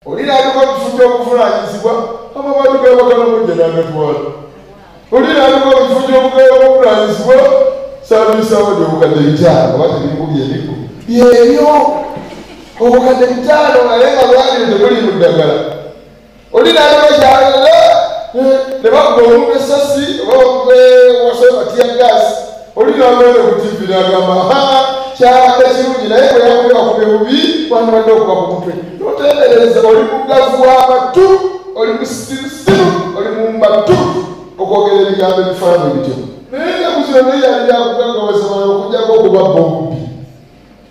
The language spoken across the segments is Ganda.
olina aliko ebifo by'obuvunanyizibwa amabantu gabagala mujja n'agatwala olina aliko ebifo by'obuvunanyizibwa saabisawo gy'obukadde 5 oba tebikubye ebiku byebyo obukadde 5 naye nga lwaliro tebuli mu ddagala olina aliko kyalala ne bakuba omuntu essasi oba wasobe batiya gaasi olina amene ku tivi n'agamba kyabadde kirungi naye bwe yakubye bakube bubi wandibadde okuba ku mutwe notendereza oli mugavu w'amatu oli musirisiru oli mumbatu okwogera ebigambo ebifaanana bityo naye njakuziro naye yali yakugagawazamana okujjako okubabba obubbi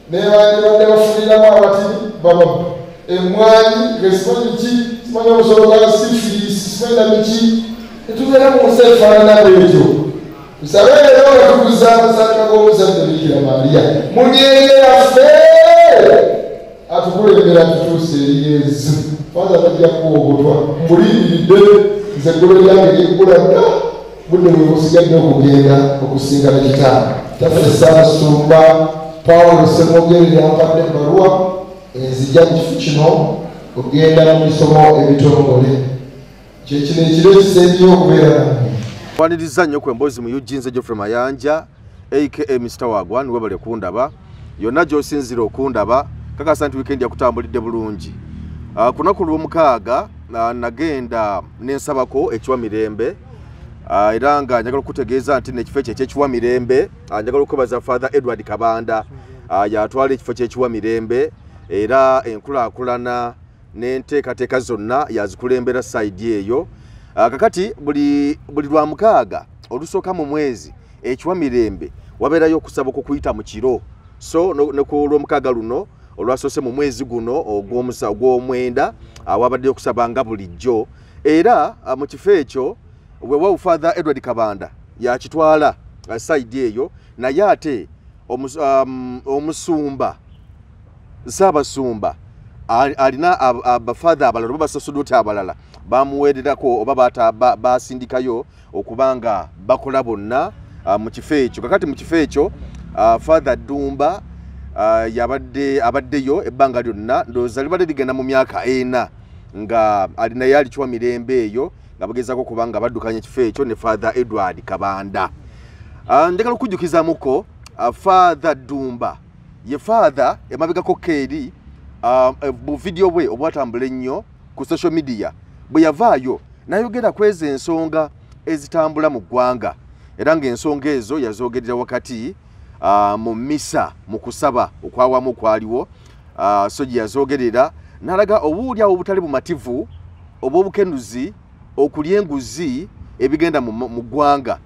naye bandibadde bafuliramu abatini bababba emmwanyi ngesimanyi ki simanyi omusolo gwa sifirisi simanyi namiki netugera mu nsi efaananako ekyo tusabe leero nga tukuza amasanga g'omuzadde Bikira Maria munyeenge yaffe atukulembera tutuuse eri Yesu faaza tajja kuwogotwa mbuliiridde nze eggulu lyange lyeggula dda budde bwe busigadde okugenda okusinkana kitaawe taffe Ssaabasumba Pawulo Ssemwogerere yampadde ebbaluwa enzija mu kifo kino ogenda mu misomo ebitongole kyekino ekiro ekisembyeyo okubeera nammwe Waniriza nnyo kwembozi mu Eugene Geoffrey Mayanja aka Mr. Wagwan webale kundaba yonna gy'osinzira okundaba kakasa nti weekend yakutambulidde bulungi kunaku lw'omukaaga nagenda n'ensabako ekiwa mirembe era nga njagala okutegeeza nti n'ekifo ekyo ekyekiwa mirembe njagala okubaza Father Edward Kabanda yatwala ekifo ky'ekiwa mirembe era enkulaakulana n'enteekateeka zonna yazikulembera side eyo kakati buli lwa mukaaga olusooka mu mwezi ekiwa mirembe wabeerayo okusaba okukuyita mu kiro so ne ku lw'omukaaga luno olwasoose mu mwezi guno ogw'omwenda wabaddeyo okusaba nga bulijjo era mu kifo ekyo weewawu Father Edward Kabanda yakitwala side eyo naye ate omusumba Ssaabasumba alina abafather abalala oba basasudoti abalala bamuweererako oba basindikayo okubanga bakola bonna mu kifo ekyo kakati mu kifo ekyo Father Dumba abaddeyo ebbanga lyonna ndowooza libadde ligenda mu myaka 4 nga alinaye alikiwa mirembe eyo nga bagezaako okubanga baddukanya ekifo ekyo ne Father Edward Kabanda njagala okujjukizamuko Father Dumba ye father emabegako keeri bu video bwe obwatambula ennyo ku social media bwe yavaayo n'ayogera kweza ensonga ezitambula mu ggwanga era ng'ensonga ezo yazoogerera wakati mu misa mu kusaba okwawamu kwaliwo so gye yazoogerera n'alaga obuulyawo obutali bumativu obw'obukenuzi okulya enguzi ebigenda mu ggwanga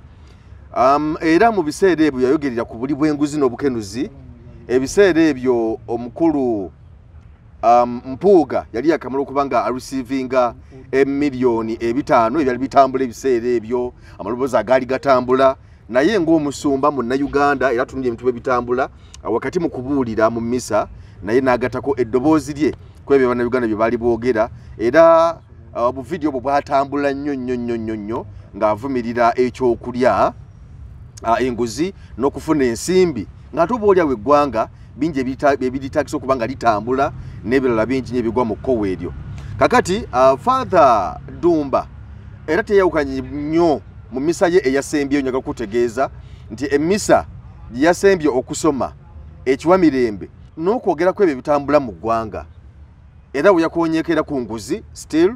era mu biseera ebyo yayogerera ku buli bw'enguzi n'obukenuzi ebiseera ebyo omukulu Mpuuga yali yakamala okubanga arecevinga emiliyoni 5 ebyali bitambula ebiseera ebyo amaloboozi agaali gatambula naye ng'omusumba mu Uganda era tunulye emitwe bitambula wakati mu kubuulira mu misa naye n'agatako eddoboozi lye kwebyo Bannayuganda bye baali boogera era bu video bwe bwatambula nnyo ng'avumirira ekyokulya enguzi n'okufuna ensimbi ng'ate oba olyawo eggwanga bingi ebiritakisa okuba nga litambula n'ebirala bingi ebigwa mu kkowa eryo kakati Father Dumba era teyawukanye nnyo mu misa ye eyasembyeyo njagala kutegeeza nti emisa gye yasembye okusoma ekiwa mirembe n'okwogera ku ebyo bitambula mu ggwanga era we yakonyeekera ku nguzi still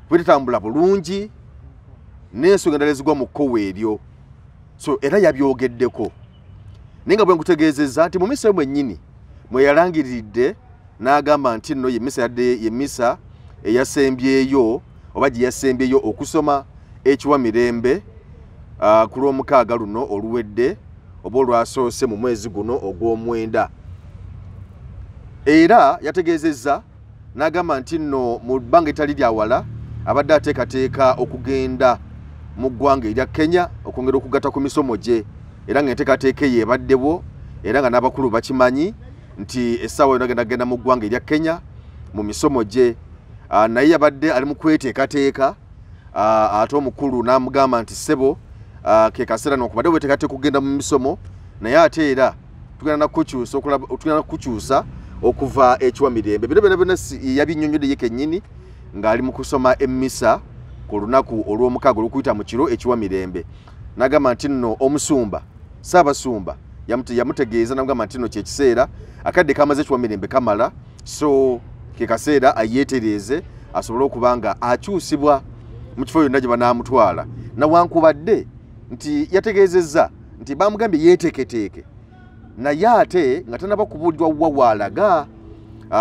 bwe litambula bulungi n'ensonga endala ezigwa mu kkowa eryo so era yabyogeddeko naye nga bwe nkutegeezezza nti mu misa mwennyini mwe yalangiriridde n'agamba nti nno ye misa eyasembyeyo oba gye yasembyeyo okusoma ekiwa mirembe ku lw'omukaaga luno oluwedde oba olwasoose mu mwezi guno ogw'omwenda era yategeezezza n'agamba nti nno mu bbanga etali lyawala abadde ateekateeka okugenda mu ggwanga erya Kenya okwongera okugatta ku misomo gye era ng'enteekateeka eyo ebaddewo era nga n'abakulu bakimanyi nti essaawa yonna agenda mu ggwanga erya Kenya mu misomo gye naye yabadde ali mu kweteekateeka ate omukulu n'amugamba nti ssebo ke kaseera n'okubadde weteekateeka kugenda mu misomo naye ate era tugenda kukyusa okuva ekiwa Mirembe. Bino byonna yabinnyonnyodde ye kennyini ng'ali mu kusoma emmisa ku lunaku olw'omukaaga olw'okuyita mu kiro ekiwa Mirembe. N'agamba nti nno omusumba Ssaabasumba yamutegeeza n'agamba nti nno kyekiseera akadde kamaze ekiwa Mirembe kamala, so ke kaseera ayeetereeze asobole okuba nga akyusibwa mu kifo yonna gye banaamutwala. Nawankubadde nti yategeezezza nti bamugambye yeeteeketeeke naye ate nga tanaba kubuulirwa wa waalaga.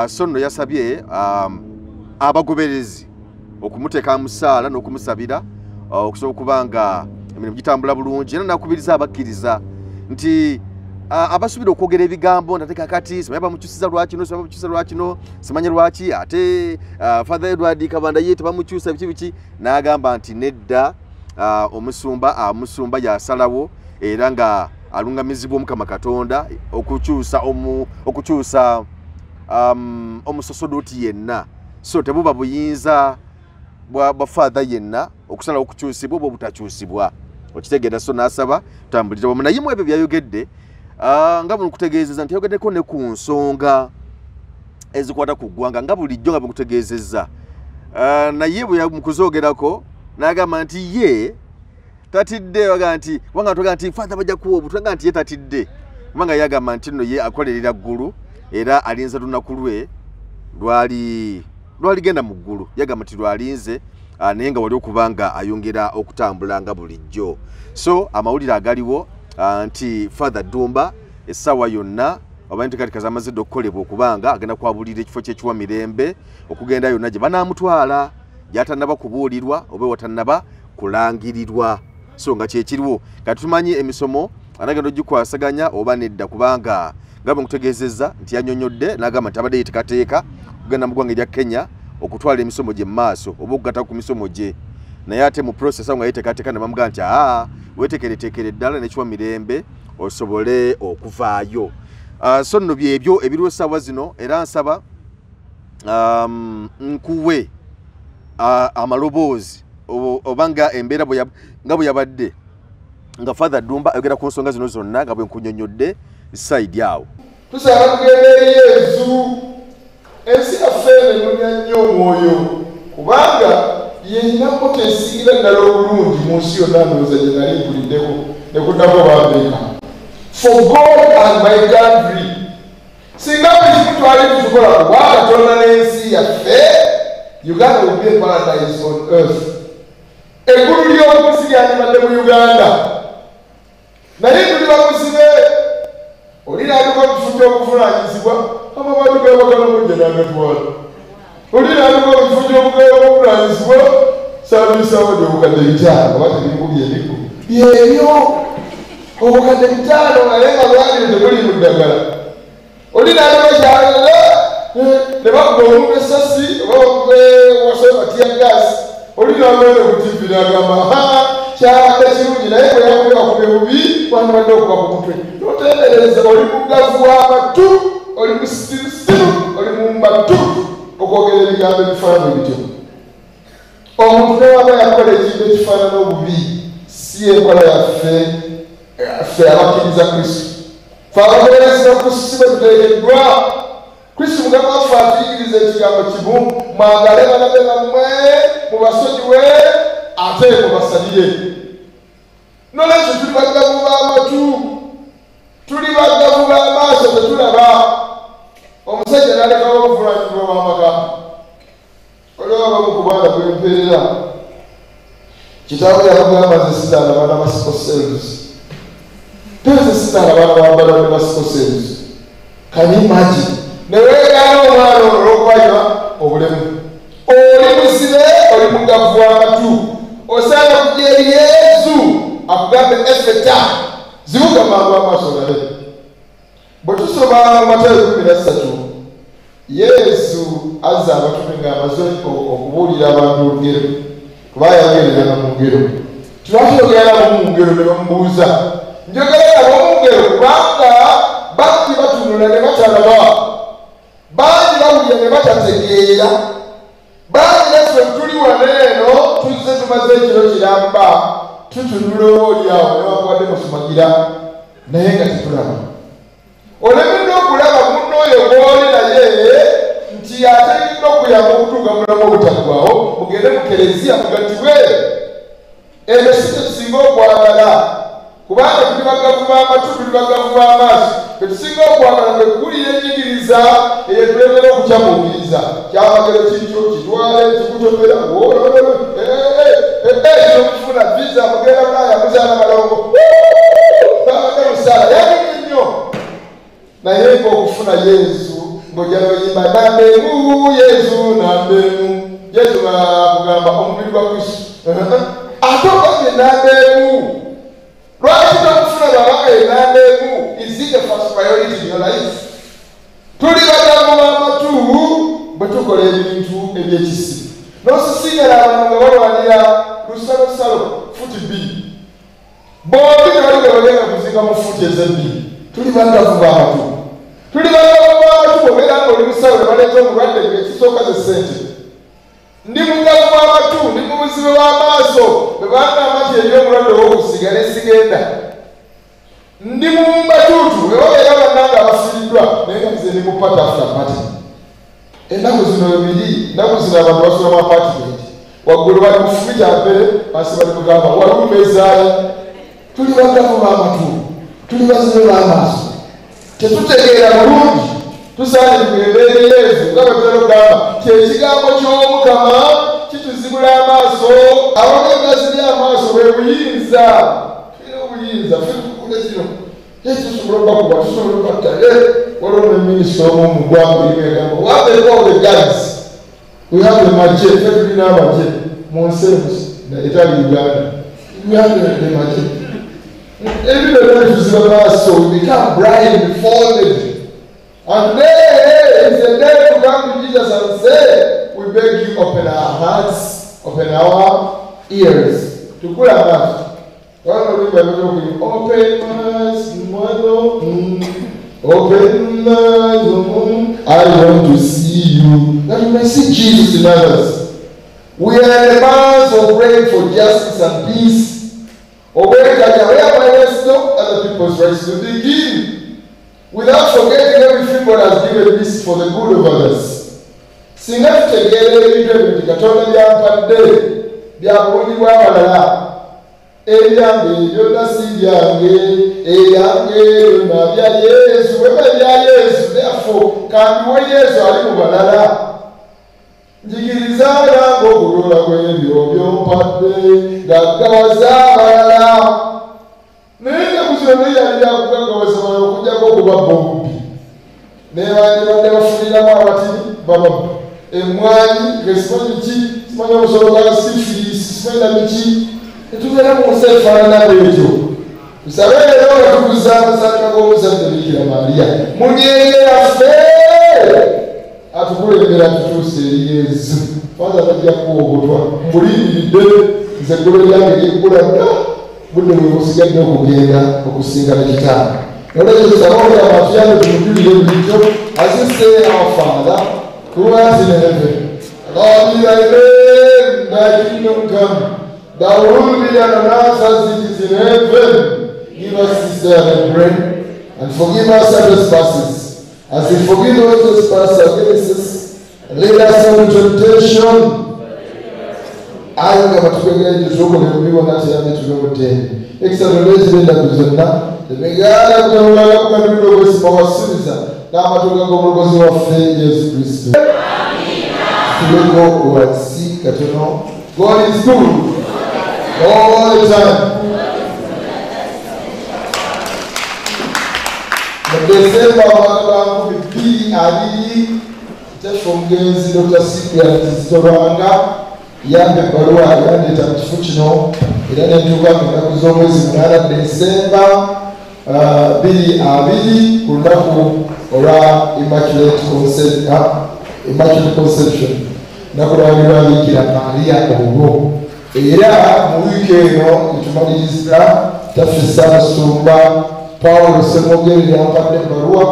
So nno yasabye abagoberezi okumuteeka mu ssaala n'okumusabira okusobola okuba nga emirimu gitambula bulungi, era nakubiriza abakkiriza nti abasuubira okwogera ebigambo nateeka kati simanyi bamukyusiza lwakino simanyi bamukyusiza lwakino simanyi lwaki ate Father Edward Kabanda ye tebamukyusa biki n'agamba nti nedda omusumba yasalawo era nga alungamizibwa Omukama Katonda okukyusa omusosodoti yenna, so tebuba buyinza bwa father yenna okusalawo okukyusibwa oba obutakyusibwa okitegeera. So n'asaba tutambulira wamu naye mu ebyo byayogedde nga bwe nkutegeezezza nti yayogeddeko ne ku nsonga ezikwata ku ggwanga nga bulijjo nga bwe nkutegeezezza, naye bwe mukuzoogerako n'agamba nti ye tatidde, waga nti wanga toga nti father bajja kuwa obutanga nti ye tatidde kubanga yagamba nti nno ye akolerera ggulu era alinze lunaku lwe lwaligenda mu ggulu. Yagamba nti lwalinze naye nga wali okuba nga ayongera okutambula nga bulijjo. So amawulire agaliwo nti Father Dumba essaawa yonna oba enteekateeka z'amazidde okukolebwa okubanga agenda kwabulira ekifo ky'ekiwa Mirembe okugenda yonna gye banaamutwala gy'atannaba kubuulirwa oba watannaba kulangirirwa. So nga kyekiriwo kati tumanyi emisomo anagenda ogikwasaganya oba nedda kubanga nga bwe nkutegeezezza nti yannyonnyodde n'agamba nti abadde yeteekateeka kugenda mu ggwanga erya Kenya okutwala emisomo gye mu maaso oba okugatta ku misomo gye, naye ate mu process nga yeteekateeka ne bamugamba nti weeteekereteekere ddala n'ekiwa Mirembe osobole okuvaayo. So nno byebyo ebiriwo essaawa zino era nsaba nkuwe amaloboozi oba nga embeera nga bwe yabadde nga Father Dumba ayogera ku nsonga zino zonna nga bwe nkunyonnyodde side awo. Tusaba tugende eri Yesu, ensi yaffe enenya nnyo omwoyo kubanga yenna mmoto esingira ddala obulungi mu nsi yonna ndowooza gye nali mpuliddeko ne kuddako b'Amerika. For God and my country. Singa buli kimu twali tukola kuba Katonda n'ensi yaffe, Uganda will be a paradise on earth. Eggulu ly'omusi lyandibadde mu Uganda. Naye tuli bamuzibe olinaabiko ekifo ky'obuvunaanyizibwa amabaatu g'abakalamu gye n'agatwala. Olinaabiko ekifo ky'obuvunaanyizibwa saabiisa wadde obukadde 5 oba tebimubye ebikku byebyo obukadde 5 naye nga lwaliro tebuli mu ddagala. Olinaabiko kyalala ne bakuba omuntu essasi oba wasa batya gaasi olinaabere ku TV n'agamba kyabadde kirungi naye bwe yakubira ku bubi wandibadde okuba ku mutwe. Notendereza oli mugavu w'amatu, oli musisiru, oli mumbatu okwogera ebigambo ebifaanana bityo. Omuntu newaba yakola ekintu ekifaanana obubi si enkola yaffe abakkiriza Kristo. Ffe abagoberezi ba Kristo si bwe tuteekeddwa. Kristo Mukama waffe atuyigiriza ekigambo kimu, mwagale balabe bammwe mubasonyiwe ate mubasalire. Nolwekyo tuli baggavu b'amatu, tuli baggavu b'amaaso tetulaba. Omusajja n'alekawo obuvunaanyizibwa bw'amaka. Waliwo abamu ku baana gw'empeerera kitaawe yabagamba nze sitaala baana ba Scorsese. Teze sitaala baana bambala ba Scorsese. Can you imagine? Ne weegaana omwana ono olw'okubayiwa obulemu. Oli musibe, oli mugavu w'amatu. Osaana kujja eri Yesu akugambe effeta zibuka mangu amaaso olabe. Bwe tusoma Matayo 13 Yesu azza abatume ng'amaze okubuulira abantu olugero kuba yagerera mu ngero. Tubatuyogera mu ngero ne bamubuuza njogera mu ngero kubanga bangi batunula ne batalaba, bangi bawulira ne batategeera, bangi naffe tuli wano eno tuzze tumaze ekiro kiramba tutunula olyawo newankubadde musumagira naye nga tetulaba. olemedde okulaba munno oyo gw'oli naye nti ateekedde okuyamba okutuuka mulamu obutaggwawo mugende mu kereziya mugatibwe. Ebyo si kye tusinga okwagala kubanga tuli bagavu b'amatu tuli bagavu b'amaaso. Tetusinga okwagala kwe kuwulira enjigiriza eyetulemera okukyamuukiriza kyamagero kikyo kitwale kikukyopera okufuna visa mugenda mulaya muzaala balongo bamagero sala yalimi nnyo naye ng'okufuna Yesu ng'ojja noyimba nambemu Yesu nambemu Yesu bakugamba omubiri gwa Kristo ate ogambye nambemu. Lwaki tokufuna babanga enambemu is it the first priority in your life? Tuli bagamu b'amatu bwe tukola ebintu ebyekisi n'osisinkana abantu nga balwanira lusalosalo futi bbiri bombi tebali nga bagenda kuzinga mu futi ezebbiri. Tuli bagavu b'amatu tuli bagavu b'amatu bwobeera ng'oli musawo ne baleeta omulwadde ng'ekisooka ze ssente. Ndi mugavu w'amatu ndi mu buzibe bw'amaaso bwe bangamba nti eri omulwadde ow'okusiga nesigenda. Ndi mu mbatuutu bwe babeera bannanga abafiiriddwa naye nga nze ndi mu pata after party. Ennaku zino ebiri ennaku zino abantu basula mu apartment waggulu bali mu fubi kya mpere wansi bali mugamba walumezaayo. Tuli bagavu b'amatu tuli bazibe b'amaaso tetutegeera bulungi tusaanye tugendeera Yesu nga batera okugamba kyekigambo ky'Omukama kituzibula amaaso. Abagagaziri amaaso bwe buyinza tulina obuyinza fekukule kino tusobola okubakuba tusobola okubatta waliwo neminisita omu mu ggwanga erimegamba wabeko the guns we have the magye fe tulina amagye mu nsi etali Uganda the magye ebyo byonna bituziba maaso we become blind folded. And there is a day to come to Jesus and say, we beg you, open our hearts, open our ears. To put our mouth. Open eyes, mother. Open eyes, I want to see you. That you may see Jesus in others. We are in the months of praying for justice and peace. Other people's rights to begin. Without forgetting everything God has given this for the good of others. Singa tutegeera ebintu ebyo nti Katonda byampadde byabulungi bw'abalala ebyange byonna si byange ebyange byonna bya Yesu weba bya Yesu therefore kandiwe Yesu ali mu balala njigiriza nange okulola kw'ebyo byompadde ngaggawaza abalala. Naye nekuzino yali yakugaggawaza bala okujjako okuba bombi nebandibadde bafuniramu abatini bababba emmwanyi ngesimanyi ki simanyi omusolo gwa sifirisi simanyi na miki netubeera mu nsi efaanana bwetyo. Tusabe leero nga tuguza amasanyika g'omuzadde Bikira Maria munyenye yaffe atukulembera tutuuse eri Yesu. Faza tajja kuwogotwa mbuliiridde nze eggolo lyange lyeggula dda budde bwe busigadde okugenda okusinkana Kitaawe. Nolwekyo tusaba Omukama atuyambe tumujulire bulijjo as we say our Father who art in heaven, hallowed be thy name, thy kingdom come, thy will be done on earth as it is in heaven. Give us this day our bread, and forgive us our trespasses, as we forgive those who trespass against us, and lead us not into temptation. Ayo nga batukwegera tusobola okubiwona teyambe tulobotende ekisalo ekyendaku zonna tebegaala kutawulala kukanulira obwesima wasuubiza n'amatuga g'omulokozi waffe Yesu Kristo. Tuleko wansi katono. God is good all the time. Mu Desemba omwaka gwa 2020 kitaffe omugenzi Dr. Cyprian Kizito Lwanga yambe ebbaluwa yandeeta mu kifo kino era nentuuka mu nnaku z'omwezi 8 Desemba 2020 ku lunaku olwa Immaculate Conception lunaku lwalirwa Bikira Maria olwo. Era mu wiiki eno etumaliriza taffe Ssaabasumba Paulo Ssemwogere yampadde ebbaluwa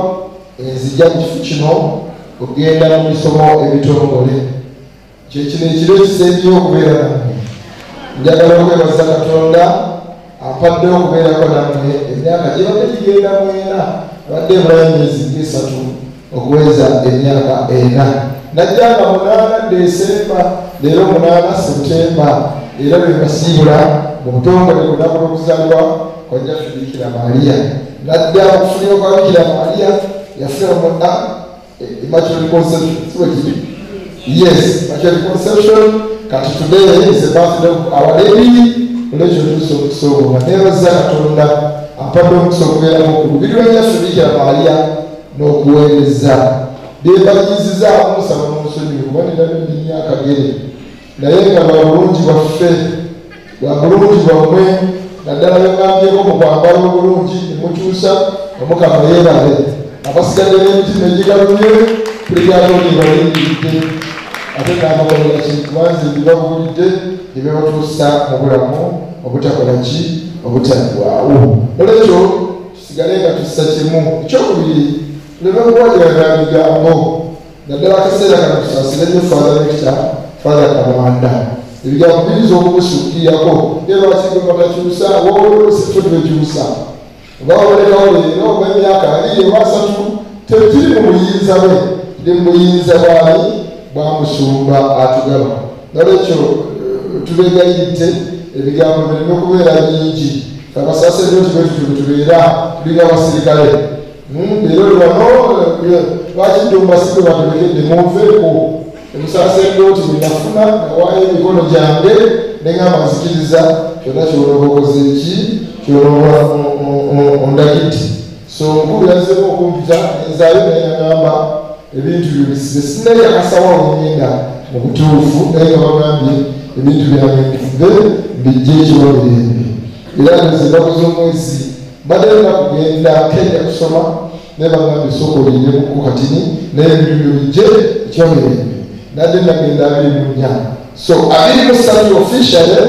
enzijja mu kifo kino okugenda mu misomo ebitongole. Kyekino ekiro ekisembiyo okubeera nammwe. Njagala okwebaza Katonda ampaddeyo okubeerako nammwe emyaka gye badde gigenda mwena abadde mulayo emyezi ng'esatu okuweza emyaka 4 najjanga 8 Desemba leero 8 Septemba era bwe basiibula mu butongole ku lunaku lw'okuzaalibwa kwa jjaffe Bikira Maria nadda okufunira kwa Bikira Maria yafuna mu Immaculate Conception yes Immaculate Conception kati today is the birthday of Our Lady olwekyo neebaza Katonda ampadde omukisa okubeeramu ku lubiri lwa jjaffe Bikira Maria n'okuweereza beebagizizaamu musaba n'omusonyiwe kuba nirabidde emyaka gere naye nga lwa bulungi bwaffe lwa bulungi bwammwe naddala beŋambyeko mu kwambala obulungi nemukyusa omukama yeebale abasigadde n'emitima egigalumye kuligatoni balindiridde ate n'amabalira kintu banze ebibabuulidde ebyebatuusa mu bulamu obutakolaki obutandibwawo olwekyo tusigale nga tussa kimu ekyokubiri lwebekuwaliraga bigambo naddala akaseera kano tusaasire nnyo Father Kabanda ebigambo biyinza okukusukirako ye lwaki gwe batakyusa woolose bekyusa oba obalekawo leero oba emyaka 2 oba 3 tekiri mu buyinza bwe kiri mu buyinza bwani bwa musumba atugaba nolwekyo tubegayiridde ebigambo bireme okubeera bingi abasaseddoti bwetutu tubeera tulinga abasirikale leero lwano lwaki mumasiko batulekedde munveeko omusaseddoti bwenafuna nawaayo emikono gyange neŋamba nzikiriza kyonna kyolooba okoze eki kyolooba ondagiti so nkulu yazzeemu okumpita enzaayo naye yagamba ebintu byobisibe sinayakasawa onyenda mu butuufu naye nga bagambye ebintu byange nfube mbijje ekiwa mirembe era nezendaku z'omwezi badalina kugenda Kenya kusoma naye bagambye sokoliiremuku katini naye ebintu byobijje ekiwa mirembe nadde nagenda 24 so 23 officially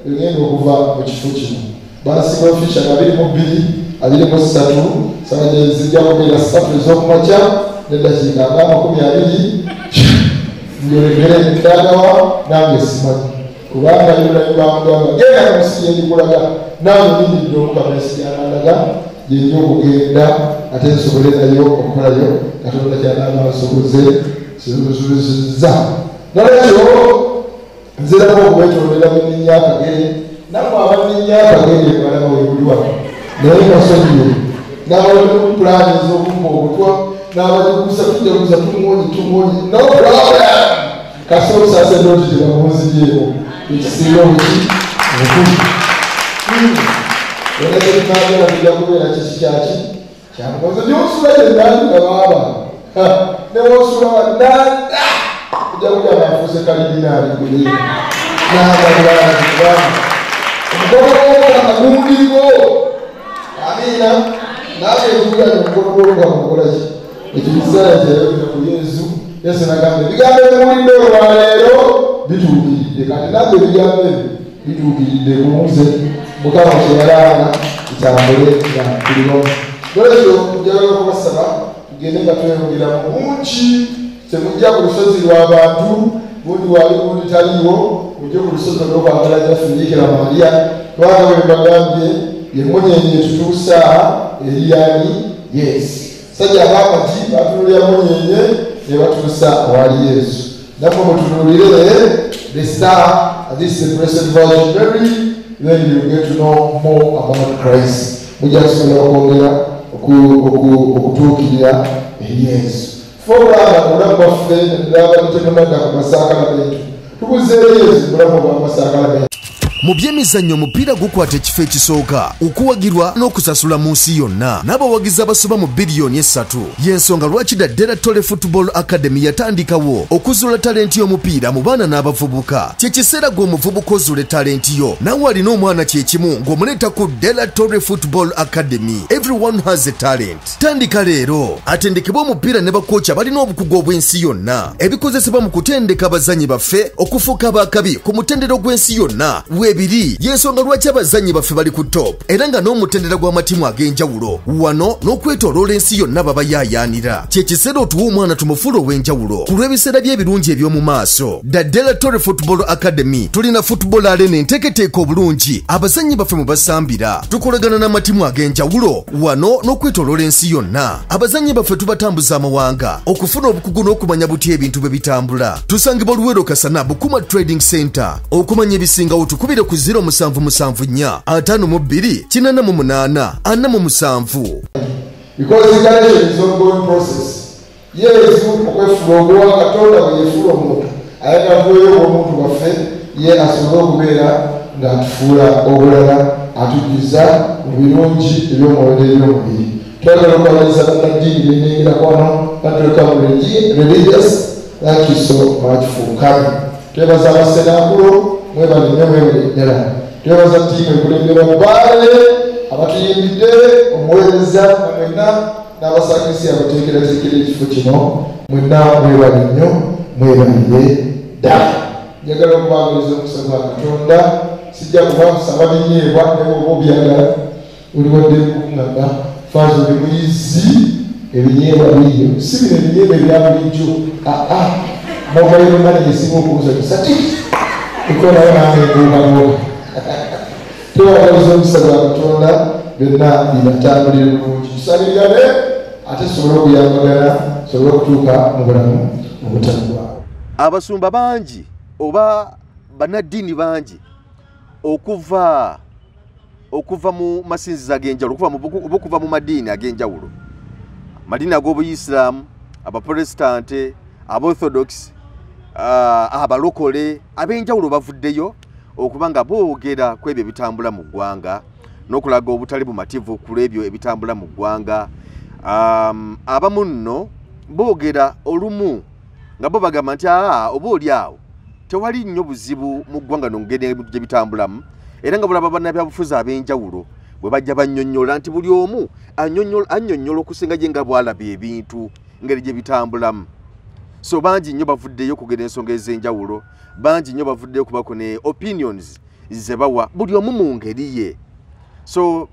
bigenda okuva mu kifo kino bansiba officially 22 23 sabajezijja kubeera 3 ez'okumakya n'eddakiika 20 ndyolekere ndagawa nange simanyi kubanga yulayo bamugamba genda kumusiri endigulaga nange nindidde omukama esijanandaga gyenja okugenda ate nsobole nayo okukolayo Katonda kyananga nsoboze siruzuza nolwekyo nziramu okubetondera bwenninya akagere namwe abanninya akagere balaba webuliwa naye nasonyiwe n'abalipulaani ez'okumpa obutwa n'abalikusa tujaguza tumonyi no problem kasi obusaseddoti tebamunzibyeko ekisinga obuki obukulu olekerimaagala bijja kubeera kiki kyaki kyamukoze gyosula gyendandika baaba newosula wadanda ojja kulya bafuuse kalidinaali gulira n'abalwaa omukono amina naye ekibuga nomukologologa mukolaki ekibiseera kyerabira ku Yesu nagamba ebigambo ebiwulidde olwaleero bituukiridde kati nabbe ebigambo ebyo bituukiridde muze mukama kyeyalaana kitambule nga tuliwo lwekyo njagala okubasaba tugende nga tweyongera mu bungi temujja ku lusozi lw'abantu bundi wali bundi taliiwo mujje ku lusozi olw'okwagala jjaffe Bikira Maria kubanga bwe bagambye yemunyenye tutuusa eriyani Yesu sajja abamati batunulira munyenye ne batuusa awali Yesu namwe mutunulire the star this is the Blessed Virgin Mary then you get to know more about Christ mujja kusobola okwongera okutuukirira Yesu fobulanga obulamu bwaffe ndaba tutegemadda ku masaakala gaitu tubuzeeyo Yesu bulamu bwa masaakala gaitu mu by'emizannyo omupiira gukwata ekifo ekisooka okuwagirwa n'okusasula mu nsi yonna n'abawagizi abasoba mu biliyoni 3 y'ensonga lwaki Dela Tole Football Academy yatandikawo okuzuula talenti y'omupiira mu baana n'abavubuka kyekiseera gw'omuvubuka ozuule talenti yo nawe alina omwana kyekimu ng'omuleeta ku Dela Tole Football Academy. Everyone has a talent. Tandika leero atendekebwa omupiira ne bakooca balina obukugu obw'ensi yonna ebikozesebwa mu kutendeka abazannyi baffe okufuuka abakabi ku mutendero gw'ensi yonna ebiri yensonga lwaki abazannyi baffe bali ku top era nga n'omutendera gw'amatimu ag'enjawulo wano n'okwetooloola ensi yonna baba yaayaanira kyekiseera otuwa omwana tumufuula ow'enjawulo ku lw'ebiseera by'ebirungi eby'omu maaso Daddela Tore Football Academy tulina football arena enteeketeeka obulungi abazannyi baffe mu basambira tukolagana n'amatimu ag'enjawulo wano n'okwetooloola ensi yonna abazannyi baffe tubatambuza amawanga okufuna obukugu n'okumanya butya ebintu bwe bitambula tusangibwa Luweero Kasana Bukuma Trading Center okumanya ebisingawo tukubire ku 0774 52 488 47 because incarnation is ongoing process. Yes, okwefuula ogwa Katonda bwe yefuula omuntu ayagala kuweeyo omuntu waffe ye asobole okubeera ng'atufuula obulala atujjuza mu birungi eby'omwoyo eby'omubiri. Twagala okubaliriza bannaddiini bennengera wano batuleka mu religious. Thank you so much for coming. Twebaza abasenakulu mwebale nnyo mwebale ddala. Twebaza ttiimu ekulembera mu baale abatuyimbidde omuweereza mwenna n'abasakisi abateekerateekera ekifo kino mwenna mwebale nnyo mwebalire ddala. Njagala okubangiriza omukisa gwa Katonda sijja kuba nsaba binyeebwa ne bw'oba obyagala oliwadde kukuŋŋaga faazi oli muyizi ebinyeebwa biriyo si bino ebinyeebwa ebya bulijjo mobile money esinga okubuza kisati ekolayo nange enguubaluuba twewagaliza omukisa gwa Katonda byonna bibatambulire bulungi tusalirane ate tusobole okuyambagana tusobole okutuuka mu bulamu obutaggwaawo. Abasumba bangi oba bannaddiini bangi okuva mu masinzizo ag'enjawulo okuva mu madiini ag'enjawulo madiini ag'obuyisiraamu abaprotestante aborthodox abalokole ab'enjawulo bavuddeyo okuba nga boogera ku ebyo ebitambula mu ggwanga n'okulaga obutali bumativu ku lw'ebyo ebitambula mu ggwanga. Abamu nno boogera olumu nga bo bagamba nti oba oli awo tewali nnyo buzibu mu ggwanga n'ongeri gye bitambulamu era nga bulaba bannabyabufuzi ab'enjawulo bwe bajja bannyonnyola nti buli omu annyonnyola okusinga gye nga bw'alaba ebintu ngeri gye bitambulamu. So bangi nnyo bavuddeyo okugera ensonga ez'enjawulo, bangi nnyo bavuddeyo kubako ne opinions ze bawa buli omu mu ngeri ye. So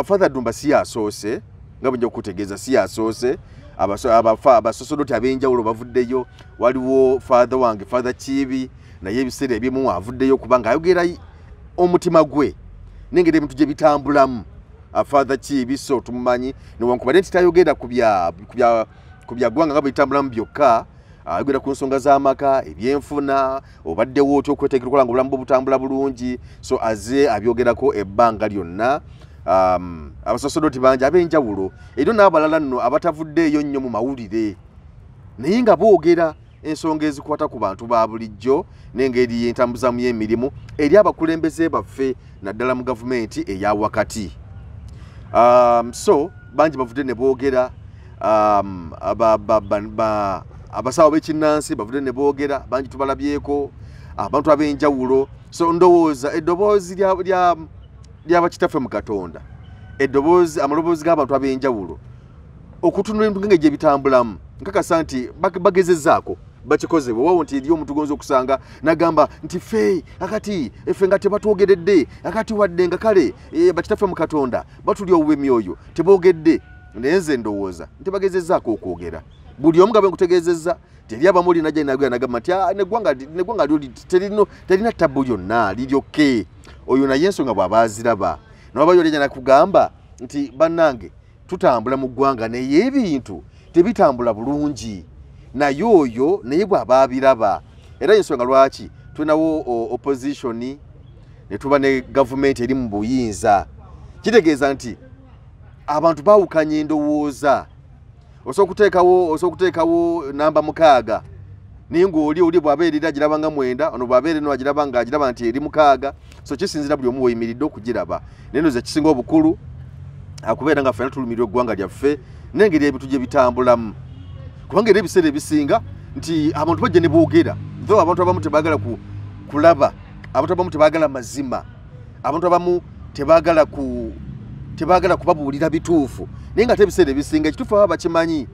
Father Dumba si yasoose nga bwe nja okutegeeza si yasoose abasosodoti ab'enjawulo bavuddeyo. Waliwo father wange Father Kiibi naye ebiseera ebimu avuddeyo kubanga ayogera omutima gwe n'engeri ebintu gye bitambulamu. Father Kiibi so tumumanyi newankubadde nti tayogera ku bya ggwanga nga bwe bitambulamu byokka ayogera ku nsonga z'amaka ebyenfuna obaddewo otya okweteekera okukola nga obulamu bwe butambula bulungi. So aze abyogerako ebbanga lyonna. Abasosodoti bangi ab'enjawulo era n'abalala nno abatavuddeeyo nnyo mu mawulire naye nga boogera ensonga ezikwata ku bantu ba bulijjo n'engeri y'entambuzamu y'emirimu eri abakulembeze baffe naddala mu gavumenti eya wakati. So bangi bavudde ne boogera. Abasawo b'ekinnansi bavudde ne boogera bangi tubalabyeko abantu ab'enjawulo. So ndowooza eddoboozi ly'abakitaffe mu Katonda amaloboozi g'abantu ab'enjawulo okutunula ebintu ng'egye bitambulamu nkakasa nti bagezezzaako bakikoze bwewawo nti eri omuntu gonza okusanga n'agamba nti ffe akati effe nga tebatwogeredde akati wadde nga kale bakitaffe mu Katonda batulya obuba emyoyo teboogedde. Naye nze ndowooza nti bagezezzaako okwogera buli omu nga bwe nkutegeezezza teri abamu lina gye nagamba nti neggwanga lyo terina ttabu lyonna liryokke oyo naye ensonga bw'aba aziraba n'oba yolenya nakugamba nti bannange tutambula mu ggwanga naye ebintu tebitambula bulungi naye oyo naye bw'aba abiraba. Era ensonga lwaki tulinawo opposition ne tuba ne gavumenti eri mu buyinza kitegeeza nti abantu baawukanya endowooza. Osobola okuteekawo namba 6 naye ng'oli bw'abeerera agiraba nga 9 ono bw'abeera eno agiraba nti eri 6. So kisinzira buli omu weyimiridde okugiraba naye nno ze kisinga obukulu akubeera nga ffena tulumirwa eggwanga lyaffe n'engeri ebintu gye bitambulamu kubanga era ebiseera ebisinga nti abantu bajja ne boogera though abantu abamu tebaagala kulaba, abantu abamu tebaagala mazima, abantu abamu tebaagala kubabuulira bituufu naye nga tebiseera ebisinga ekituufu aba bakimanyi.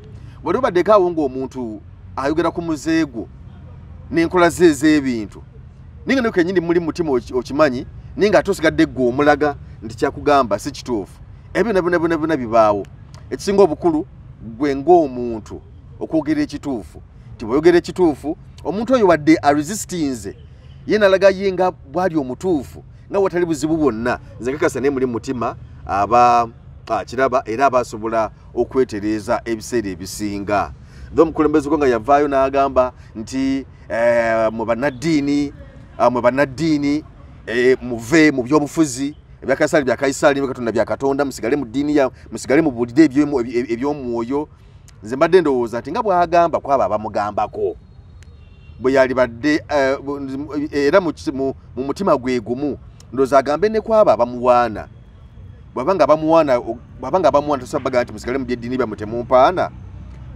Wali obaddeko awo ng'omuntu ayogera ku muzeego n'enkola ze ez'ebintu naye nga ne kenyini muli mu mutima okimanyi ninga tosigadde gwe omulaga nti kyakugamba si kituufu ebyo bina bibaawo ekisinga obukulu gwe ng'omuntu okwogera ekituufu nti bw'oyogera ekituufu omuntu oyo wadde aresistinze ye nalaga ye nga bwali omutuufu nga watali buzibu bwonna nze kakasa ne muli mutima kiraba era abasobola okwetereeza ebiseera ebisinga dho omukulembeze nga yavaayo n'agamba nti mu bannaddiini muve mu byobufuzi ebyakaisali bya Kaisali Katonda bya Katonda musigale mu ddiini ya musigale mu bulide eby'omwoyo nze mbadde ndowooza nti nga bw'agamba kwaba abamugambako bwe yali badde era mu mutima gwe gumu ndowooza agambe ne kwaba abamuwaana bw'abanga abamuwaana tosabaga nti musigale mu byeddiini byammwe temumpaana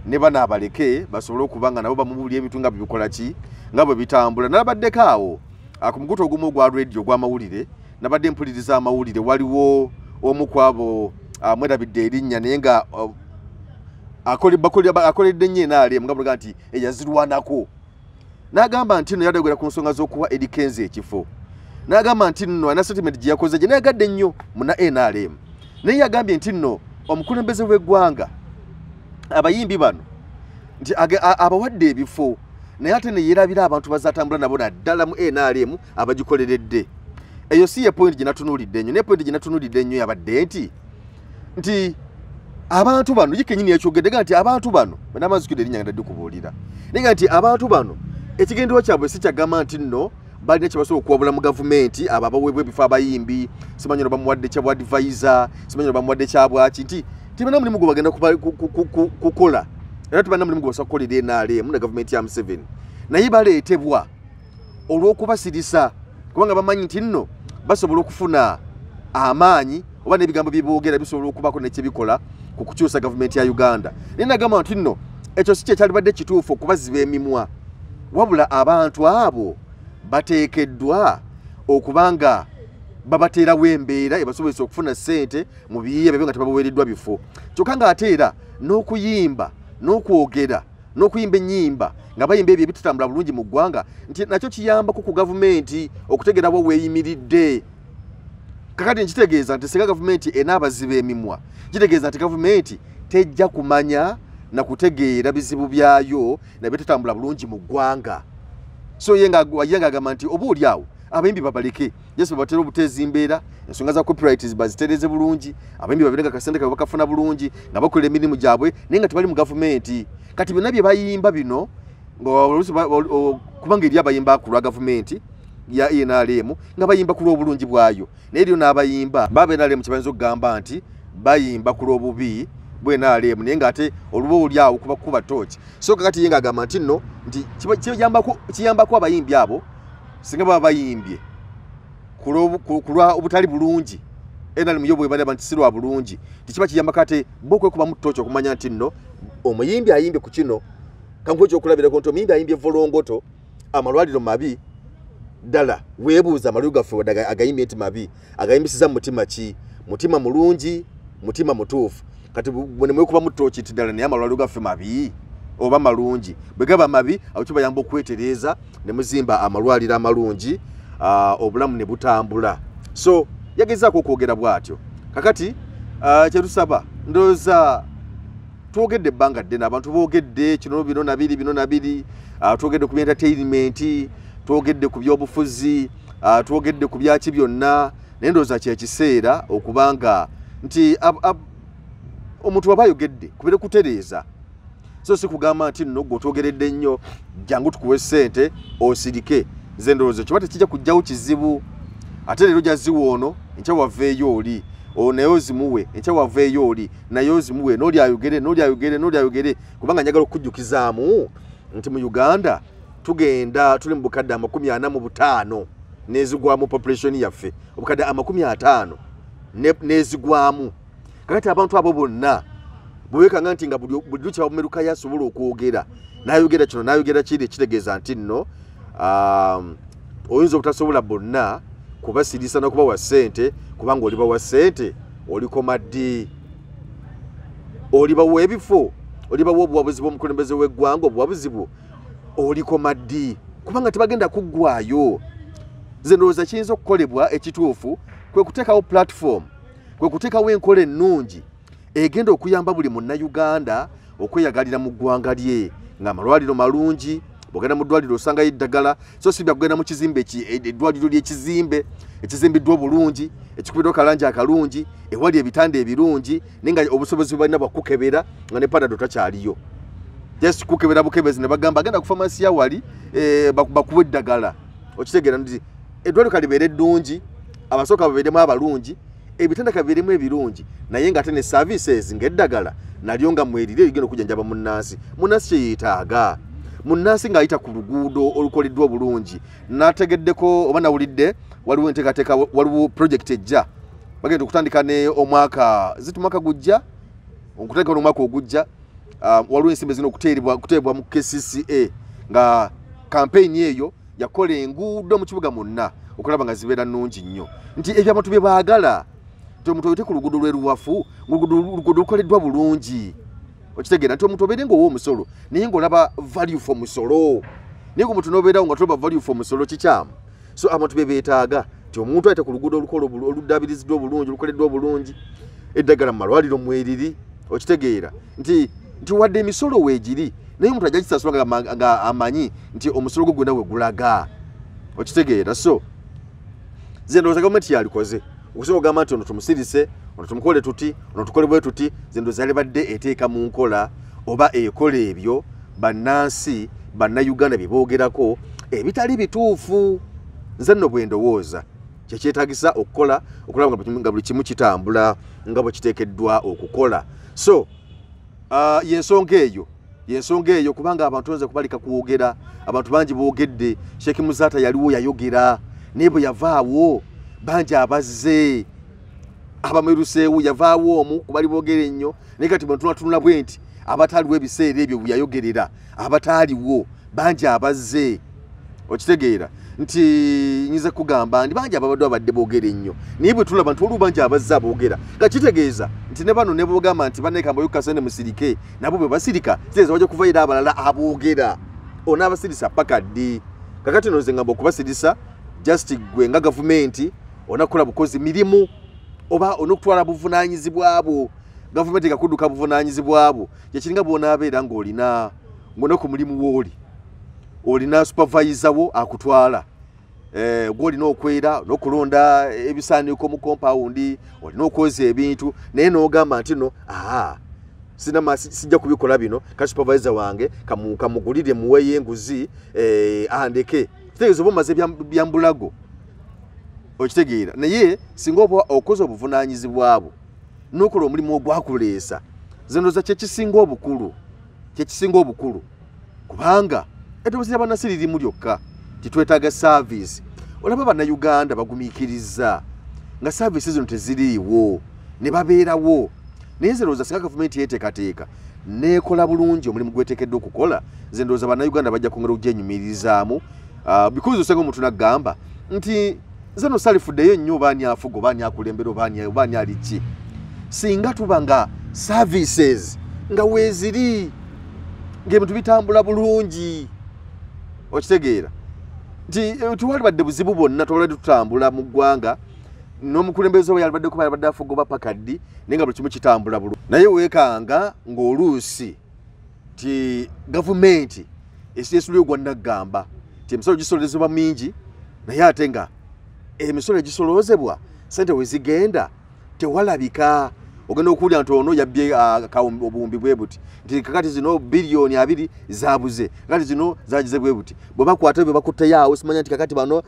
ne bana abaleke basobole okuba nga nabo bamubulya ebintu nga bibikola ki nga bwe bitambula nalabaddeko awo ku mukutu ogumu ogwa radio gw'amawulire nabadde mpuliriza amawulire waliwo omu ku abo mwerabidde erinnya naye nga akoledde nnyo NRM nga bulaga nti eyazirwanako n'agamba nti nno yadagera ku nsonga z'okuwa Eddy Kenzo ekifo n'agamba nti nno ana statement gye yakoze gye nayagadde nnyo mu NRM naye yagambye nti nno omukulembeze w'eggwanga abayimbi bano nti abawadde ebifo naye ate ne yeerabira abantu bazatambula nabo naddala mu NRM abagikoleredde eyo si ye point gye natunuulidde nnyo naye point gye natunuulidde nnyo yabadde nti abantu bano ye kennyini yakyogeddega nti abantu bano banamazukire erinnya nga ndadde kubuulira naye nti abantu bano ekigendeerwa kyabwe si kyagamba nti nno balina kye basobola okuwabula mu gavumenti abo abaweebwa ebifo abayimbi simanyi no bamuwadde kya bwadvisor simanyi no bamuwadde kyabwaki nti tibana mulimu gwe bagenda kukola era tibana mulimu gwe basobola kukolera NRM na gavumenti ya Museveni naye baleetebwa olw'okubasirisa kubanga bamanyi nti nno basobola okufuna amaanyi oba n'ebigambo bye boogera bisobola okubako nekyebikola ku kukyusa gavumenti ya Uganda naye nagamba nti nno ekyo si kye kyalibadde kituufu okubaziba emimwa wabula abantu abo bateekeddwa okubanga babateerawo embeera ebasobozesa okufuna ssente mu biyiiya byabyo nga tebabaweereddwa bifo kyokka nga ate era n'okuyimba n'okwogera n'okuyimba ennyimba nga bayimba ebyo ebitutambula bulungi mu ggwanga nti nakyo kiyambako ku gavumenti okutegerawo weeyimiridde kakati nkitegeeza nti singa gavumenti enaabaziba emimwa kitegeeza nti gavumenti tejja kumanya na kutegeera bizibu byayo nabitutambula bulungi mu ggwanga so ye ng'agamba nti oba oli awo abayimbi babaleke yesu babatera obuteezi mbeera ensonga za copyright bazitereze bulungi abayimbi babirenga kasente kabwe bakafuna bulungi nga bakola emirimu gyabwe naye nga tebali mu gavumenti kati byonna bye bayimba bino kubanga eri abayimba ku lwa gavumenti ya NRM nga bayimba ku lw'obulungi bwayo naye eriyo n'abayimba baba NRM kibayinza okugamba nti bayimba ku lw'obubi bwe NRM naye ng'ate oluba oli awo kuba tooki so kakati ye ng'agamba nti nno nti kiyambako abayimbi abo singa baba bayimbye ku lwa obutali bulungi NRM yo bwe balaba nti si lwa bulungi tikiba kiyambako ate bo okwekuba mu ttooki okumanya nti nno omuyimbi ayimbye ku kino kankuwa ekyokulabirako nti omuyimbi ayimbye volongoto amalwaliro mabi ddala weebuuza amalwaliro gaffe wadde agayimbye nti mabi agayimbisiza mu mutima ki mutima mulungi mutima mutuufu kati bwe nemwekuba mu ttooki nti ddala naye amalwaliro gaffe mabi oba malungi bwe gaba mabi awo kibayamba okwetereeza ne muzimba amalwaliro amalungi obulamu ne butambula so yagezaako okwogera bw'atyo kakati kyetusaba ndowooza twogedde ebbanga ddene abantu boogedde kino bino nabiri twogedde ku entertainment twogedde ku byobufuzi twogedde ku byaki byonna naye ndowooza kyekiseera okubanga nti omuntu waba ayogedde kubere kutereeza so si kugamba nti nno gwe otwogeredde nnyo jangu tukuwe ssente osirike nze ndowooza kiba tekijja kujjawo kizibu ate leero jaziwa ono enkya waveeyo oli naye ozimuwe enkya waveeyo oli naye ozimuwe n'oli ayogere kubanga njagala okukujjukizaamu nti mu Uganda tugenda tuli mu bukadde 45 nezigwamu population yaffe obukadde 50 nezigwamu kakati abantu abo bonna bwekanga nti nga buli lukya bamumeruka yasobola okwogera n'ayogera kino n'ayogera kiri kitegeeza nti nno oyinza obutasobola bonna kubasirisa n'okubawa ssente kubanga oli bawa ssente olikoma ddi oli bawa ebifo oli bawa obuwabuzi bw'omukulembeze w'eggwanga obuwabuzi bwo olikoma ddi kubanga tebagenda kuggwayo nze ndowooza kiyinza okukolebwa ekituufu kwe kuteekawo platform, kwe kuteekawo enkola ennungi egenda okuyamba buli munnayuganda okweyagalira mu ggwanga lye, ng'amalwaliro malungi, bw'ogenda mu ddwaliro osangayo eddagala, so si bya kugenda mu kizimbe eddwaliro ly'ekizimbe ekizimbiddwa obulungi, ekikubiddwa kalangi akalungi, ewali ebitanda ebirungi, naye nga obusobozi balina bwakukebera nga ne panado takyaliyo. Just kukebera bukebezi ne bagamba agenda ku famasi ya wali bakuba eddagala. Okitegeera nti eddwaliro kalibeere eddungi, abasooka babeeremu abalungi, ebitanda kabibeeremu ebirungi, naye nga ate ne services ng'eddagala nalyo nga mwerire ligenda okujjanjaba munnansi. Munnansi kye yeetaaga. Munnansi ng'ayita ku luguudo olukoleddwa obulungi. Nategeddeko oba nawulidde waliwo enteekateeka, waliwo project ejja bagenda okutandika ne omwaka zitumwaka gujja okutandika n'omwaka ogujja. Waliwo ensimbi zino okuteebwa mu KCCA nga campaign eyo yakola enguudo mu kibuga mwonna okulaba nga zibeera nnungi nnyo, nti ebyo abantu bye baagala, nti omuntu oyite ku luguudo lweruwafu, oluguudo lukoleddwa bulungi. Okitegeera nti omuntu obeere ng'owa omusolo naye ng'olaba value for musolo, naye omuntu n'obeerawo nga tolaba value for musolo kikyamu. So abantu bye beetaaga nti omuntu ayite ku luguudo oluddaabiriziddwa obulungi, lukoleddwa obulungi, eddagala mu malwaliro mweriri. Okitegeera nti wadde emisolo weegiri naye omuntu ajja kisasula nga amanyi nti omusolo gwe gwonna we gulaga. Okitegeera, so nze ndowooza gavumenti yalikoze okusobola okugamba nti ono tumusirise, ono tumukole tuti, ono tukole bwe tuti. Nze ndowooza yalibadde eteeka mu nkola oba ekola ebyo bannansi bannayuganda bye boogerako ebitali bituufu. Nze nno bwe ndowooza kyekyetaagisa okukola okulaba nga buli kimu kitambula nga bwe kiteekeddwa okukola. So yensonga eyo kubanga abantu nze kubalika kwogera, abantu bangi boogedde. Sheikh Muzata yaliwo yayogera, naye bwe yavaawo bangi abazze, abameruseewo yavaawo omu kubali boogera ennyo, naye kati bwe ntunatunula bwe nti abataaliwo ebiseera ebyo bwe yayogerera, abataaliwo bangi abazze. Okitegeera nti nyiza kugamba ndi bangi abadde boogera ennyo, naye bwe tulaba nti waliwo bangi abazze aboogera nga kitegeeza nti ne bano ne boogamba nti banneeka mbayokasane musirike, nabo bwe basirika kitegeeza wajja kuva era abalala aboogera. Onaabasirisa paka ddi? Kakati nno nze ngamba okubasirisa just gwe nga gavumenti onakola bukozi mirimu oba onokutwala buvunaanyizibwa bwo. Gavumenti ekakudduka buvunaanyizibwa bwo kyekiringa bw'onaabeera ng'olina ng'ona ku mulimu w'oli, olina supervisor wo akutwala, gw'olina okwera n'okulonda ebisaaniko mu compound, olina okwoza ebintu, naye n'ogamba nti no sijja kubikola bino, ka supervisor wange kamugulire muweyo enguzi andeke. Kitegeeza oba omaze byambulago. Okitegeera, naye singa oba okoze obuvunaanyizibwa bwo n'okola omulimu ogwakuleesa, nze ndowooza kyekisinga obukulu kubanga eddoboozi ly'abannansi lirimu lyokka titwetaaga service. Olaba bannayuganda bagumiikiriza nga service zino teziriiwo ne babeerawo, naye nze ndowooza singa gavumenti yeeteekateeka neekola bulungi omulimu gweteekeddwa okukola, nze ndowooza bannayuganda bajja kwongera okugyenyumirizaamu. Because osanga omuntu n'aggamba nti nze no salifuddeyo nnyo obaani afuga obaani akulembera obaani ali ki, singa tuba nga services nga weeziri ng'ebintu bitambula bulungi. Okitegeera nti tuwalibadde buzibu bwonna twalibadde tutambula mu ggwanga, n'omukulembeze oba yalibadde afuga oba paka ddi, naye nga buli kimu kitambula bulungi. Naye weekanga ng'oluusi ti gavumenti esiyesulire gwa naggamba ti emisolo gisolozebwa mingi, naye ate nga emisolo egisoloozebwa sente we zigenda tewalabika. Ogenda okuwulira nti ono yabbye obuwumbi bwe buti, nti kakati zino biliyoni 2 zaabuze, kakati zino zagize bwe buti. Bwe bakwata bwe bakutteyo awo simanya nti kakati bano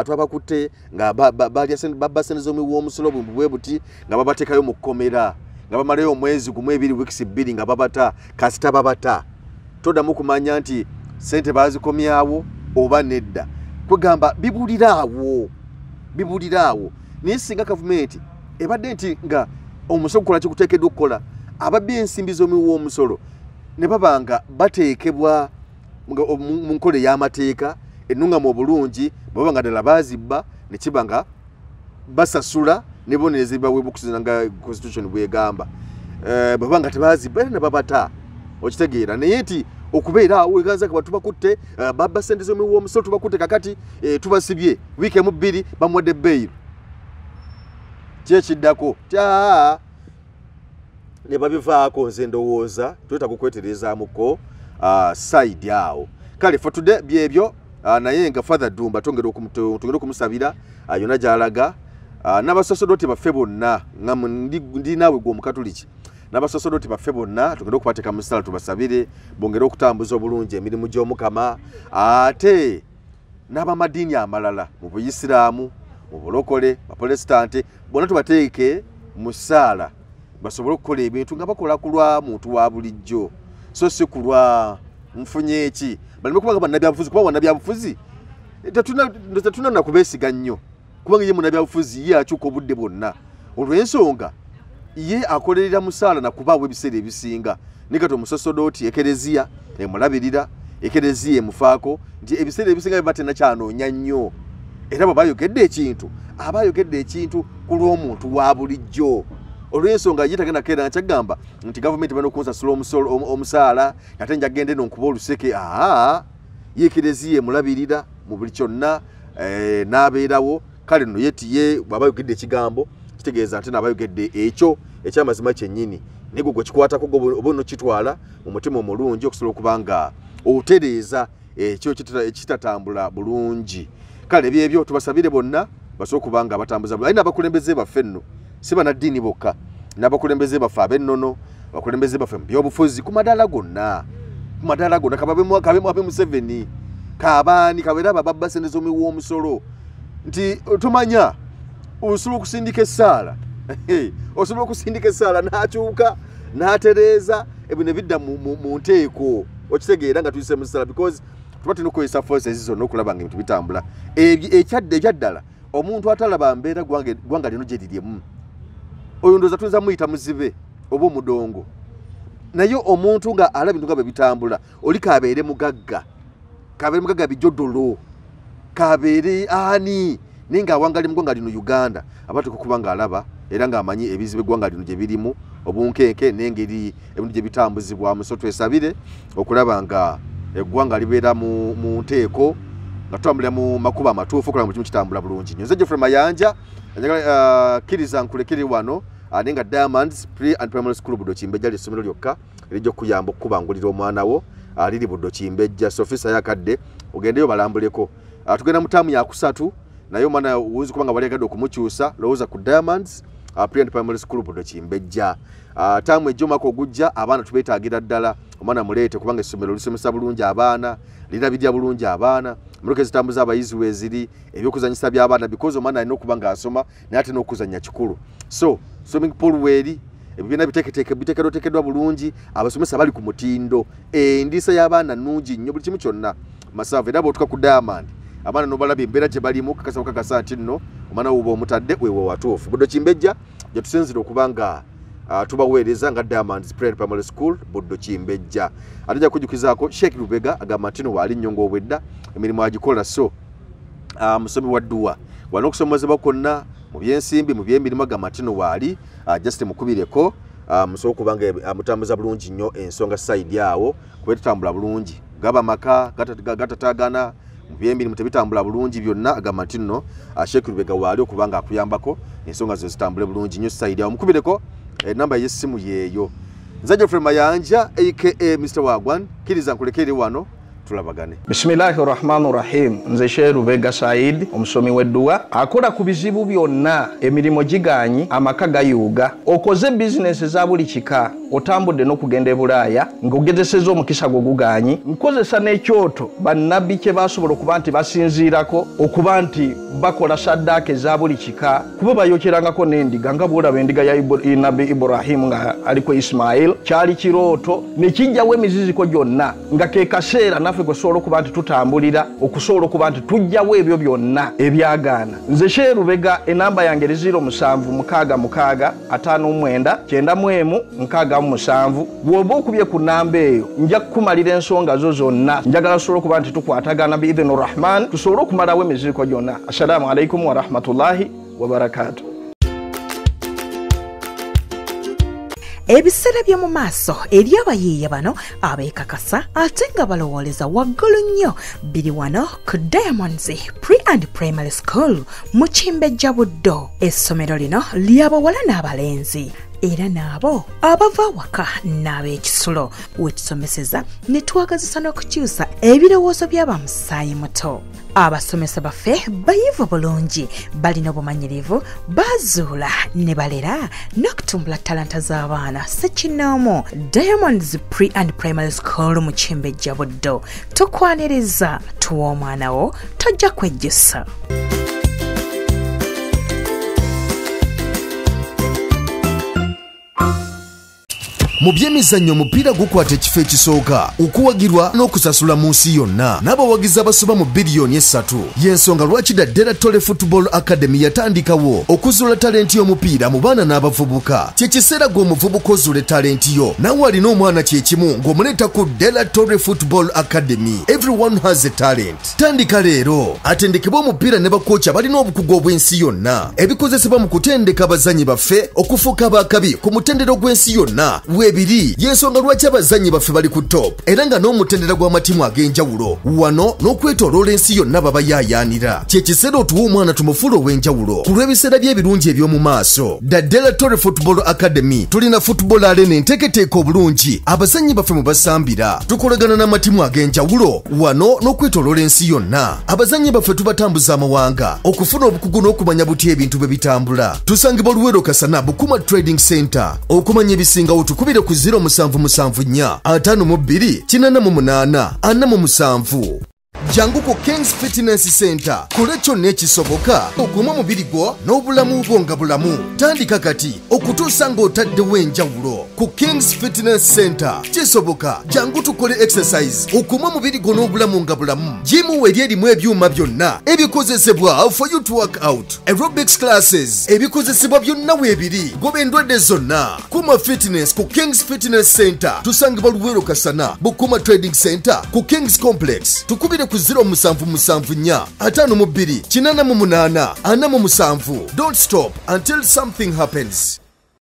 twabakutte nga babba sente z'omusolo bwe buti nga babateekayo mu kkomera nga bamalayo omwezi gumu 2 weeks 2 nga babata kasita babata. Toddamu kumanya nti sente bazikomyawo oba nedda, kwegamba bibuliraawo. Naye singa gavumenti ebadde nti nga omusolo gukola kikuteekeddwa okukola, ababbye ensimbi z'omuwi w'omusolo ne baba nga bateekebwa mu nkola ey'amateeka ennungamu obulungi, bwe baba nga ddala baazibba ne kiba nga basasula ne bonerezebwa webukusizana nga constitution bwegamba. Bwe baba nga tebaazibba era ne babata. Okitegeera, naye nti okubeera awo egaza abantu bakutte baba sente z'omuwo omusolo tubakutte kakati tubasibye wiiki emu bbiri bamuwadde bbairo kyekiddako ne babivaako nze ndowooza twetaaga okweterezaamuko side awo kale for today byebyo naye nga Father Dumba tongera okumusabira yonna gy'alaga n'abasaserdoti baffe bonna ndi naawe gwe omukatuliki n'abasaserdoti baffe bonna tugenda okubateeka mu ssala tubasabire bongere okutambuza obulungi emirimu gy'omukama ate n'abamadiini amalala mu buyisiraamu mu bulokole bapolesitante bonna tubateeke mu ssala basobole okukola ebintu nga bakola ku lwa muntu wa bulijjo so si ku lwa nfunye eki baleme kubanga bannabyabufuzi kuba bannabyabufuzi tetuna nakubeesiga nnyo kubanga ye munnabyabufuzi ye akyuka obudde bwonna olw'ensonga ye akolerera musaala nakubaawo ebiseera ebisinga ne kati omusosodoti ekereziya emulabirira ekereziya emufaako nti ebiseera ebisinga biba tenakyanoonya nnyo era bwe bayogedde ekintu aba ayogedde ekintu ku lw'omuntu wa bulijjo olw'ensonga ye tagenda keera nkyagamba nti gavumenti balina okunsasula omusaala ate njagende nonkuba oluseke ye ekereziya emulabirira mu buli kyonna n'abeerawo kale nno ye bw'aba ayogedde ekigambo kitegeeza nti n'abayogedde ekyo ekyamazima kyennyini naye gwe kikwatako oba nokitwala mu mutima omulungi okusobola okuba nga otereeza ekyo ekitatambula bulungi kale byebyo tubasabire bonna basobola okuba nga batambuza bulungi n'abakulembeze baffe nno si bannaddiini bokka n'abakulembeze baffe ab'ennono abakulembeze baffe mu byobufuzi ku madaala gonna kabemu abe Museveni kabaani kabeera ababba sente z'omuwa omusolo nti tumanya osobola okusindika essaala osobola okusindika essaala n'akyuka n'atereeza ebyo ne bidda mu nteeko okitegeera nga tuyise mu ssala because tuba tulina okukozesa forces zonna okulaba nga ebintu bitambula ekyaddala omuntu atalaba mbeera gwanga lino gye lirimu oyo ndowooza tuyinza muyita muzibe oba omudongo naye omuntu nga alaba ebintu nga bwe bitambula oli kabeere mugagga bijodolo kabeere ani naye ng'awangali mu ggwanga lino Uganda abatuuka okuba ng'alaba era ng'amanyi ebizibu eggwanga lino gye birimu obunkenke n'engeri ebintu gye bitambuzibwamu so twesabire okulaba nga eggwanga libeera mu nteeko nga tutambulira mu makubo amatuufu okulaba mu kimu kitambula bulungi nnyo nze Geoffrey Mayanja kkiriza nkulekere wano naye nga Diamonds Pre and Primary School Buddo Kimbejja ly'essomero lyokka erijja okukuyamba okukubangulira omwana wo liri Buddo Kimbejja sofisa yakadde ogendeyo balambuleko tugenda mu taamu yakusatu naye omwana wuzi kubanga balegadde okumukyusa lowooza ku Diamonds Pre and Primary School Buddo Kimbejja taamu ejjomako ogujja abaana tubeetaagira ddala omwana muleete kubanga essomero lisomesa bulungi abaana lirabirya bulungi abaana muloka ezitambuza abayizi weeziri ebyokuzanyisa by'abaana because omwana alina okuba ng'asoma naye ate n'okuzanya kikulu so swimming pool weeri ebibiina biteekeddwa bulungi abasomesa bali ku mutindo endiisa y'abaana nnungi nnyo buli kimu kyonna masaavu era bw'otuuka ku Diamond abaana n'obalaba embeera gye balimu kakasa nti nno omwana wuba omutadde weewe watuufu Buddo Kimbejja gye tusinzira okuba nga tubaweereza nga Diamonds Pre and Primary School Buddo Kimbejja ate ja kujjukizaako Sheikh Lubega agamba nti no waali nnyo ng'obwedda emirimu agikola so musomi wa dduwa walina okusomezebwa kwonna mu byensimbi mu byemirimu agamba nti no waali just mukubireko musobola okuba nga amutambuza bulungi nnyo ensonga side awo kuba tutambula bulungi gaba maka gatatagana mu byemirimu tebitambula bulungi byonna agamba nti nno Sheikh Lubega waali okuba nga akuyambako ensonga zo zitambule bulungi nnyo side awo mukubireko enamba y'essimu yeeyo nze Geoffrey Mayanja aka Mr. Wagwan kkiriza nkulekere wano tulabagane. Bismillahirrahmanirrahim. Nze Sheikh Lubega Said omusomi w'edduwa akola ku bizibu byonna emirimu giganyi amaka gayuuga okoze bizinesi za buli kika otambudde n'okugenda e Bulaaya ng'ogezesezza omukisa gwo guganyi nkozesa n'ekyoto bannabbi kye basobola okuba nti basinziirako okuba nti bakola saddaaka eza buli kika kuba bayokyerangako n'endiga nga bw'olaba endiga ya Nabbi Ibrahim nga aliko Ismail kyali kirooto ne kijjawo emiziziko gyonna nga ke kaseera naffe gwe tusobola okuba nti tutambulira okusobola okuba nti tujjawo ebyo byonna ebyagaana. Nze Sheikh Lubega enamba yange 0766599197 bw'oba okubye ku namba eyo nja kukumalira ensonga zo zonna njagala tusobole okuba nti tukwatagana biidhini rahman tusobole okumalawo emiziriko gyonna. Assalamu alaikum warahmatullahi wabarakatuh. ebiseera by'omu maaso eri abayiiya bano abeekakasa ate nga balowooleza waggulu nnyo biri wano ku Diamonds Pre and Primary School mu Kimbejja Buddo. Essomero lino ly'abawala n'abalenzi era naabo abava awaka n'ab'ekisulo wetusomeseza ne twagazisa n'okukyusa ebirowoozo by'abamusaayi muto. Abasomesa baffe bayivu bulungi, balina obumanyirivu, bazuula ne balera n'okutumbula talanta z'abaana ssekinnoomu. Diamonds Pre and Primary School mu Kimbejja Buddo. Tukwaniriza tuwa omwana wo tojja kwejjusa. mu byemizannyo omupiira gukwata ekifo ekisooka okuwagirwa n'okusasula mu nsi yonna n'abawagizi abasoba mu biliyoni 3 y'ensonga lwaki Daddera Tole Football Academy yatandikawo okuzuula talenti y'omupiira mu baana n'abavubuka. Kye kiseera gw'omuvubuka ozuula talenti yo nawe alina omwana kyekimu ng'omuleeta ku Daddera Tole Football Academy. Everyone has a talent. Tandika leero atendekebwa omupiira ne bakoocha balina obukugu obw'ensi yonna ebikozesebwa mu kutendeka abazannyi baffe okufuuka abaakabi ku mutendero gw'ensi yonna. Ebiri y'ensonga lwaki abazannyi baffe bali ku top era nga n'omutendera gw'amatimu ag'enjawulo wano n'okwetoloola ensi yonna baba yaayaanira. Kye kiseera otuwa omwana tumufuula ow'enjawulo ku lw'ebiseera by'ebirungi eby'omu maaso. Daddera Tole Football Academy tulina football arena enteeketeeka obulungi abazannyi baffe mu basambira. Tukolagana n'amatimu ag'enjawulo wano n'okwetoloola ensi yonna. Abazannyi baffe tubatambuza amawanga okufuna obukugu n'okumanya butya ebintu bwe bitambula. Tusangibwa Luweero Kasana Bukuma Trading Center. Okumanya ebisingawo tukubire ku 0774 52 88 47. Jangu ku Kings Fitness Center. Kole kyonna ekisoboka okuuma omubiri gwo n'obulamu bwo nga bulamu. Tandika kati okutuusa ng'otaddewo enjawulo. Ku Kings Fitness Center kisoboka jangu tukole exercise okuuma omubiri gwo n'obulamu nga bulamu. Jimu weri erimu ebyuma byonna ebikozesebwa for you to work out. Aerobics classes ebikozesebwa byonna weebiri goba endwadde zonna. Kuma Fitness ku Kings Fitness Center tusangibwa Luweero Kasana Bukuma Trading Center ku Kings Complex. Tukubire ku 0774 52 88 47. Don't stop until something happens.